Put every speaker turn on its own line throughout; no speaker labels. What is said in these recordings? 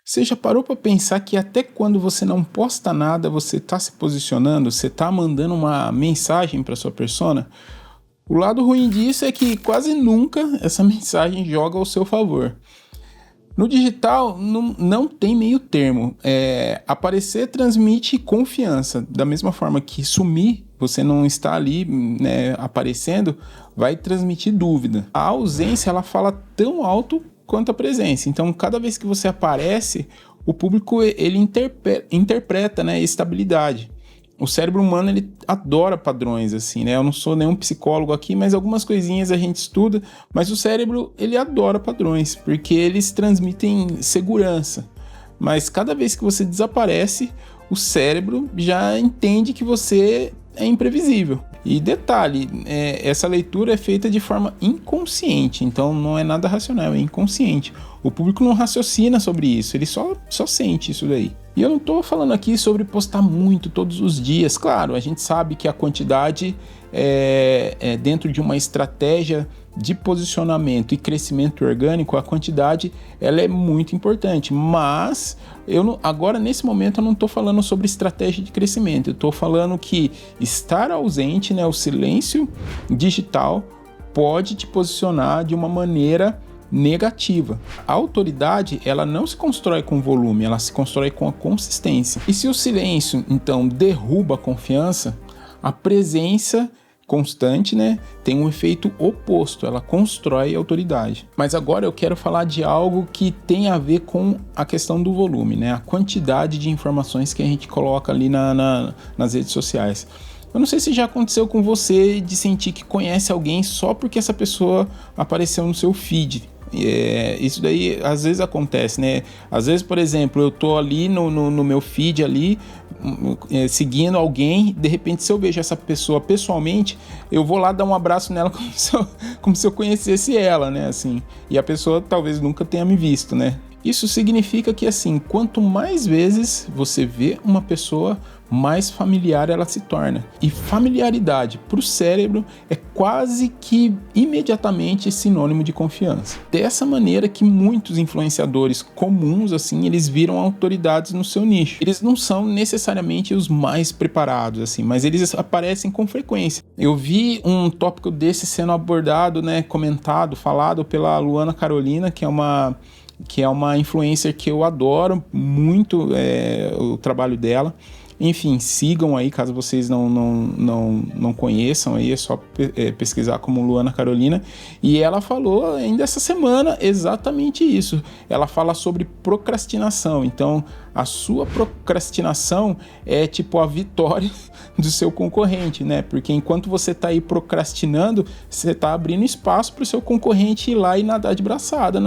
Você já parou para pensar que até quando você não posta nada, você está se posicionando, você está mandando uma mensagem para sua persona? O lado ruim disso é que quase nunca essa mensagem joga ao seu favor. No digital não tem meio termo. Aparecer transmite confiança. Da mesma forma que sumir, você não está ali, né, aparecendo, vai transmitir dúvida. A ausência ela fala tão alto quanto a presença. Então, cada vez que você aparece, o público ele interpreta, né, estabilidade. O cérebro humano ele adora padrões, assim, né? Eu não sou nenhum psicólogo aqui, mas algumas coisinhas a gente estuda, mas o cérebro ele adora padrões, porque eles transmitem segurança. Mas cada vez que você desaparece, o cérebro já entende que você é imprevisível. E detalhe, essa leitura é feita de forma inconsciente, então não é nada racional, é inconsciente. O público não raciocina sobre isso, ele só sente isso daí. E eu não estou falando aqui sobre postar muito todos os dias. Claro, a gente sabe que a quantidade dentro de uma estratégia de posicionamento e crescimento orgânico, a quantidade ela é muito importante, mas agora nesse momento eu não estou falando sobre estratégia de crescimento, eu estou falando que estar ausente, né, o silêncio digital pode te posicionar de uma maneira negativa. A autoridade ela não se constrói com volume, ela se constrói com a consistência. E se o silêncio então derruba a confiança, a presença constante, né, tem um efeito oposto, ela constrói autoridade. Mas agora eu quero falar de algo que tem a ver com a questão do volume, né, a quantidade de informações que a gente coloca ali nas redes sociais. Eu não sei se já aconteceu com você de sentir que conhece alguém só porque essa pessoa apareceu no seu feed. Isso daí às vezes acontece, né? Às vezes, por exemplo, eu tô ali no meu feed ali, seguindo alguém, de repente se eu vejo essa pessoa pessoalmente, eu vou lá dar um abraço nela como se eu conhecesse ela, né? Assim, e a pessoa talvez nunca tenha me visto, né? Isso significa que, assim, quanto mais vezes você vê uma pessoa, mais familiar ela se torna. E familiaridade para o cérebro é quase que imediatamente sinônimo de confiança. Dessa maneira que muitos influenciadores comuns, assim, eles viram autoridades no seu nicho. Eles não são necessariamente os mais preparados, assim, mas eles aparecem com frequência. Eu vi um tópico desse sendo abordado, né, comentado, falado pela Luana Carolina, que é uma influencer que eu adoro muito, o trabalho dela. Enfim, sigam aí, caso vocês não conheçam, aí é só pesquisar como Luana Carolina. E ela falou ainda essa semana exatamente isso. Ela fala sobre procrastinação. Então, a sua procrastinação é tipo a vitória do seu concorrente, né? Porque enquanto você está aí procrastinando, você está abrindo espaço para o seu concorrente ir lá e nadar de braçada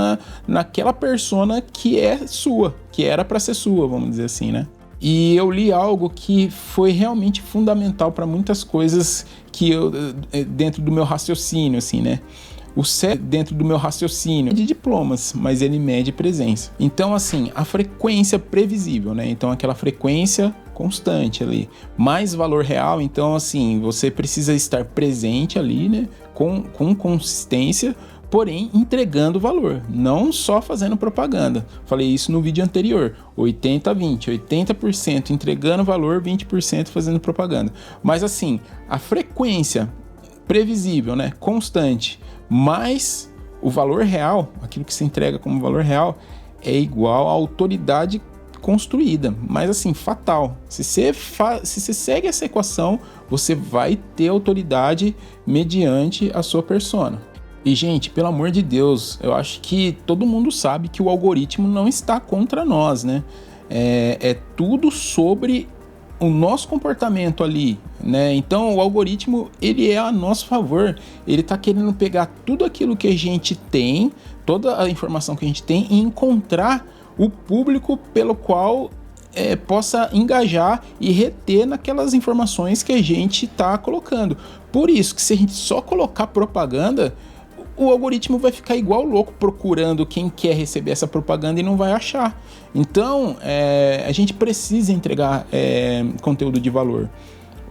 naquela persona que é sua, que era para ser sua, vamos dizer assim, né? E eu li algo que foi realmente fundamental para muitas coisas que eu, dentro do meu raciocínio, assim, né? O cérebro, dentro do meu raciocínio, de diplomas, mas ele mede presença. Então, assim, a frequência previsível, né? Então, aquela frequência constante ali. Mais valor real, então, assim, você precisa estar presente ali, né? Com consistência, porém entregando valor, não só fazendo propaganda. Falei isso no vídeo anterior, 80-20, 80% entregando valor, 20% fazendo propaganda. Mas assim, a frequência previsível, né, constante, mais o valor real, aquilo que se entrega como valor real, é igual à autoridade construída, mas assim, fatal. Se você segue essa equação, você vai ter autoridade mediante a sua persona. E, gente, pelo amor de Deus, eu acho que todo mundo sabe que o algoritmo não está contra nós, né? É tudo sobre o nosso comportamento ali, né? Então, o algoritmo, ele é a nosso favor. Ele tá querendo pegar tudo aquilo que a gente tem, toda a informação que a gente tem e encontrar o público pelo qual possa engajar e reter naquelas informações que a gente tá colocando. Por isso que se a gente só colocar propaganda, o algoritmo vai ficar igual louco procurando quem quer receber essa propaganda e não vai achar. Então, a gente precisa entregar conteúdo de valor.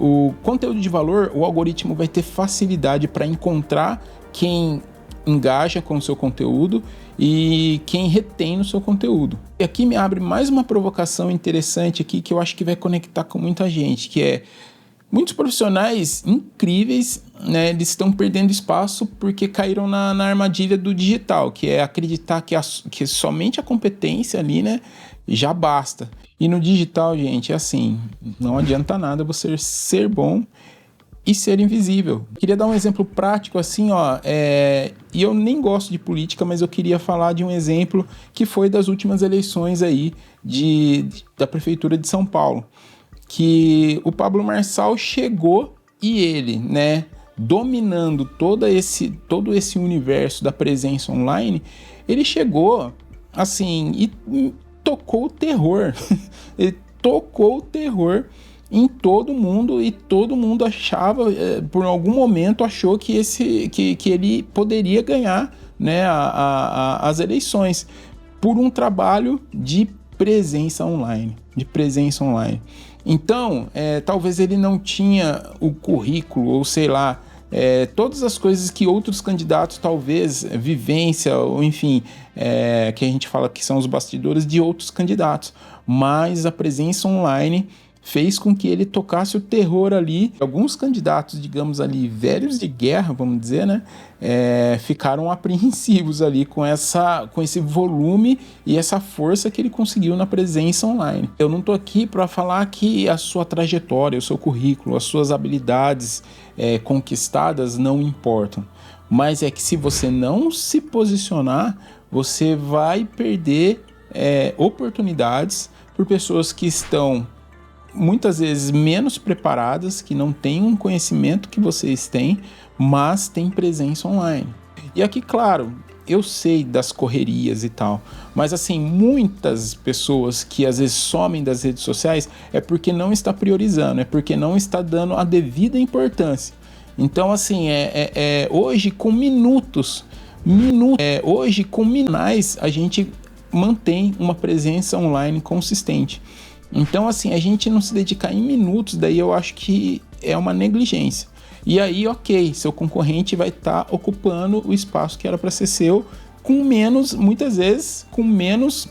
O conteúdo de valor, o algoritmo vai ter facilidade para encontrar quem engaja com o seu conteúdo e quem retém no seu conteúdo. E aqui me abre mais uma provocação interessante aqui que eu acho que vai conectar com muita gente, que é muitos profissionais incríveis, né, eles estão perdendo espaço porque caíram na armadilha do digital, que é acreditar que somente a competência ali, né, já basta. E no digital, gente, é assim, não adianta nada você ser bom e ser invisível. Eu queria dar um exemplo prático assim, e eu nem gosto de política, mas eu queria falar de um exemplo que foi das últimas eleições aí da Prefeitura de São Paulo, que o Pablo Marçal chegou e ele, né, dominando todo esse universo da presença online, ele chegou assim e tocou o terror. Ele tocou o terror em todo mundo e todo mundo achava, por algum momento achou que ele poderia ganhar, né, as eleições por um trabalho de presença online. Então, talvez ele não tinha o currículo, ou sei lá, todas as coisas que outros candidatos, talvez, vivência, ou enfim, que a gente fala que são os bastidores de outros candidatos. Mas a presença online fez com que ele tocasse o terror ali. Alguns candidatos, digamos ali, velhos de guerra, vamos dizer, né, ficaram apreensivos ali com esse volume e essa força que ele conseguiu na presença online. Eu não estou aqui para falar que a sua trajetória, o seu currículo, as suas habilidades conquistadas não importam, mas é que se você não se posicionar, você vai perder oportunidades por pessoas que estão muitas vezes menos preparadas, que não têm um conhecimento que vocês têm, mas têm presença online. E aqui, claro, eu sei das correrias e tal, mas assim, muitas pessoas que às vezes somem das redes sociais é porque não está priorizando, é porque não está dando a devida importância. Então, assim, hoje com minutos, hoje com minais, a gente mantém uma presença online consistente. Então, assim, a gente não se dedicar em minutos, daí eu acho que é uma negligência. E aí, ok, seu concorrente vai estar ocupando o espaço que era para ser seu, com menos, muitas vezes, com menos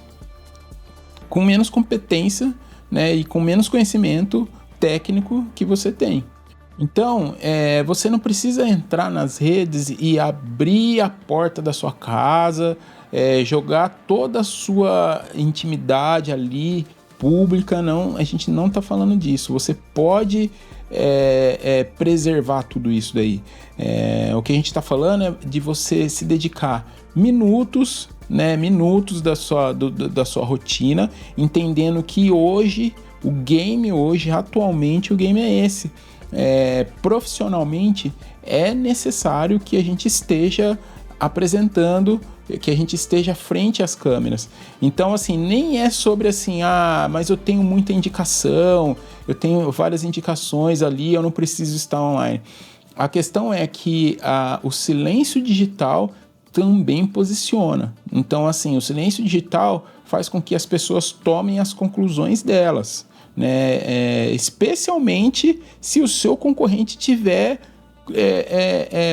competência, né, e com menos conhecimento técnico que você tem. Então, você não precisa entrar nas redes e abrir a porta da sua casa, jogar toda a sua intimidade ali, pública, não, a gente não está falando disso. Você pode preservar tudo isso daí. O que a gente está falando é de você se dedicar minutos, né, minutos da sua rotina, entendendo que atualmente o game é esse. Profissionalmente é necessário que a gente esteja apresentando, que a gente esteja frente às câmeras. Então, assim, nem é sobre assim, mas eu tenho muita indicação, eu tenho várias indicações ali, eu não preciso estar online. A questão é que o silêncio digital também posiciona. Então, assim, o silêncio digital faz com que as pessoas tomem as conclusões delas, né? Especialmente se o seu concorrente tiver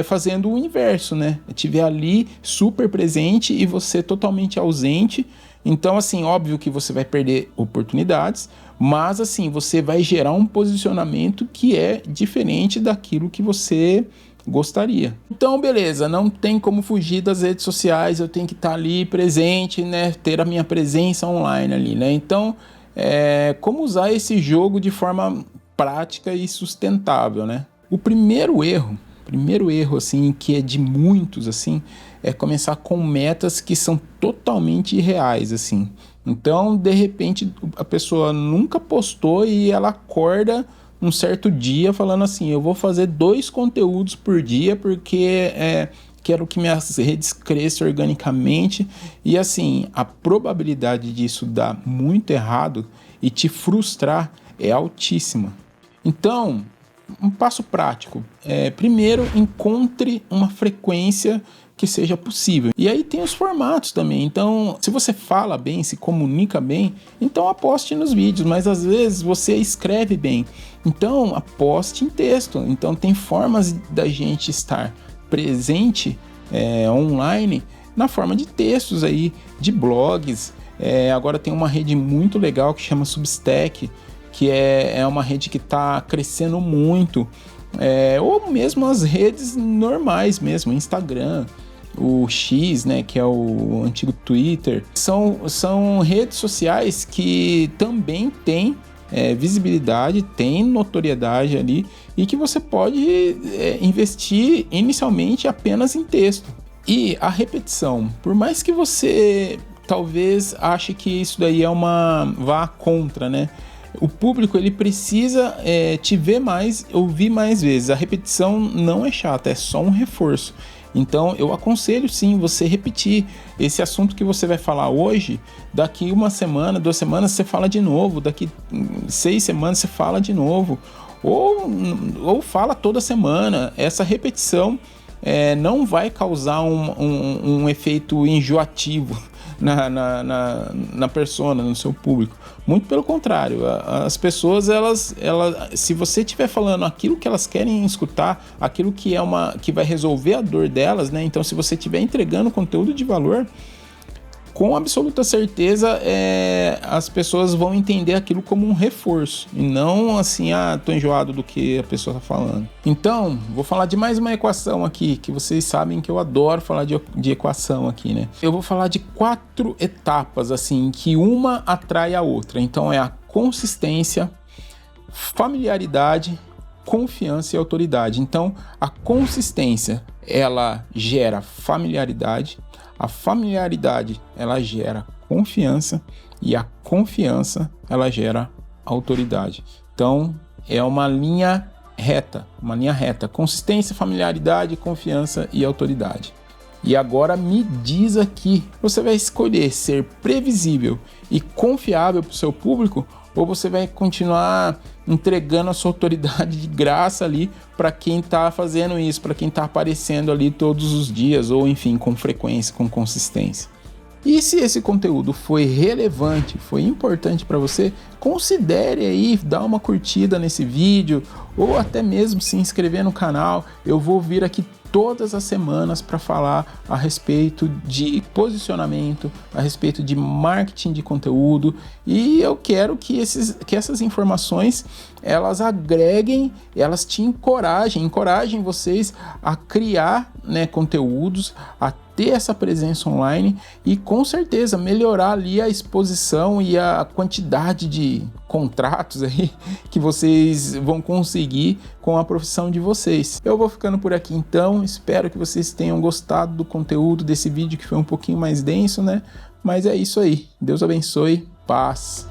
fazendo o inverso, né? Estiver ali super presente e você totalmente ausente. Então, assim, óbvio que você vai perder oportunidades, mas, assim, você vai gerar um posicionamento que é diferente daquilo que você gostaria. Então, beleza, não tem como fugir das redes sociais, eu tenho que estar ali presente, né? Ter a minha presença online ali, né? Então, como usar esse jogo de forma prática e sustentável, né? O primeiro erro assim, que é de muitos assim, é começar com metas que são totalmente irreais assim. Então, de repente, a pessoa nunca postou e ela acorda um certo dia falando assim, eu vou fazer 2 conteúdos por dia porque quero que minhas redes cresçam organicamente. E assim, a probabilidade disso dar muito errado e te frustrar é altíssima. Então, um passo prático. Primeiro, encontre uma frequência que seja possível. E aí tem os formatos também. Então, se você fala bem, se comunica bem, então aposte nos vídeos. Mas às vezes você escreve bem. Então, aposte em texto. Então, tem formas da gente estar presente online na forma de textos aí, de blogs. Agora tem uma rede muito legal que chama Substack, que é uma rede que está crescendo muito, ou mesmo as redes normais mesmo, Instagram, o X, né, que é o antigo Twitter, são redes sociais que também têm visibilidade, tem notoriedade ali, e que você pode investir inicialmente apenas em texto. E a repetição, por mais que você talvez ache que isso daí vá contra, né? O público ele precisa te ver mais, ouvir mais vezes. A repetição não é chata, é só um reforço. Então eu aconselho sim você repetir esse assunto que você vai falar hoje, daqui 1 semana, 2 semanas você fala de novo, daqui 6 semanas você fala de novo, ou fala toda semana. Essa repetição não vai causar um efeito enjoativo na persona, no seu público. Muito pelo contrário, as pessoas, elas, se você estiver falando aquilo que elas querem escutar, aquilo que vai resolver a dor delas, né? Então, se você estiver entregando conteúdo de valor, com absoluta certeza as pessoas vão entender aquilo como um reforço, e não assim, tô enjoado do que a pessoa tá falando. Então, vou falar de mais uma equação aqui, que vocês sabem que eu adoro falar de equação aqui, né? Eu vou falar de 4 etapas, assim, que uma atrai a outra. Então, é a consistência, familiaridade, confiança e autoridade. Então, a consistência, ela gera familiaridade, a familiaridade, ela gera confiança, e a confiança, ela gera autoridade. Então, é uma linha reta, consistência, familiaridade, confiança e autoridade. E agora me diz aqui, você vai escolher ser previsível e confiável para o seu público, ou você vai continuar entregando a sua autoridade de graça ali para quem está fazendo isso, para quem está aparecendo ali todos os dias, ou enfim, com frequência, com consistência? E se esse conteúdo foi relevante, foi importante para você, considere aí dar uma curtida nesse vídeo, ou até mesmo se inscrever no canal. Eu vou vir aqui todas as semanas para falar a respeito de posicionamento, a respeito de marketing de conteúdo, e eu quero que essas informações elas agreguem, elas te encorajem vocês a criar, né, conteúdos, a ter essa presença online e com certeza melhorar ali a exposição e a quantidade de contratos aí que vocês vão conseguir com a profissão de vocês. Eu vou ficando por aqui então, espero que vocês tenham gostado do conteúdo desse vídeo, que foi um pouquinho mais denso, né? Mas é isso aí, Deus abençoe, paz.